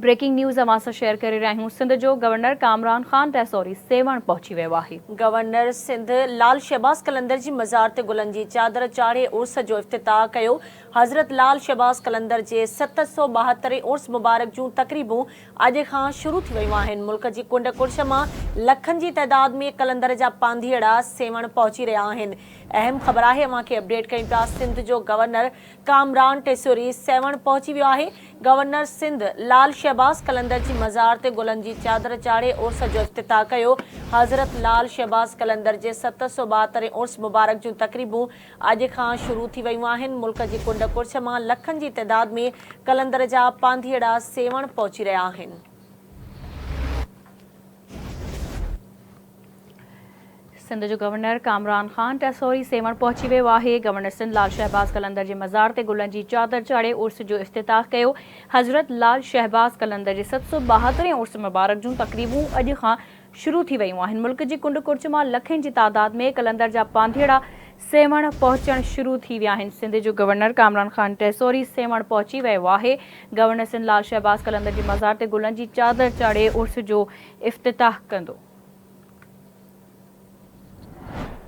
Breaking news अवां सां share करे रहिया आहियूं। सिंध जो गवर्नर कामरान खान टैसोरी सेवण पहुची वियो आहे। गवर्नर सिंध लाल शहबाज़ कलंदर जी मज़ार ते गुलनि जी चादर चाढ़े उर्स जो इफ़्तिताह कयो। हज़रत लाल शहबाज़ कलंदर जे 772 उर्स मुबारक जूं तक़रीबूं अॼु खां शुरू थी वियूं आहिनि। मुल्क जी कुंड कुर्श मां लखनि जी तइदाद में कलंदर जा पांधीअड़ा सेवण पहुची रहिया आहिनि। अहम ख़बर आहे, अवां खे अपडेट कयूं था। सिंध जो गवर्नर कामरान टैसोरी सेवण पहुची वियो आहे। गवर्नर सिंध लाल शहबाज़ कलंदर जी मज़ार ते गुलनि जी चादर चाढ़े उर्स जो इफ़्तिताह कयो। हज़रत लाल शहबाज़ कलंदर जे 772 उर्स मुबारक जूं तक़रीबूं अॼु खां शुरू थी वियूं आहिनि। मुल्क जी कुंड कुर्श मां लखनि जी तइदाद में कलंदर जा पांधीअड़ा सेवण पहुची रहिया आहिनि। सिंध जो गवर्नर कामरान खान टैसोरी सेवण पहुची वियो आहे। गवर्नर सिंध लाल शहबाज़ कलंदर जे मज़ार ते गुलनि जी चादर चाढ़े उर्स जो इफ़्तिताह कयो। हज़रत लाल शहबाज़ कलंदर जे 772 उर्स मुबारक जूं तक़रीबूं अॼु खां शुरू थी वियूं आहिनि। मुल्क जी कुंड कुर्च मां लखनि जी तादाद में कलंदर जा पांधीअड़ा सेवण पहुचण शुरू थी विया आहिनि। सिंध जो गवर्नर कामरान खान टैसोरी सेवण पहुची वियो आहे। गवर्नर सिंध लाल शहबाज़ कलंदर जी मज़ार ते गुलनि जी चादर चाढ़े उर्स जो इफ़्तिताह कंदो।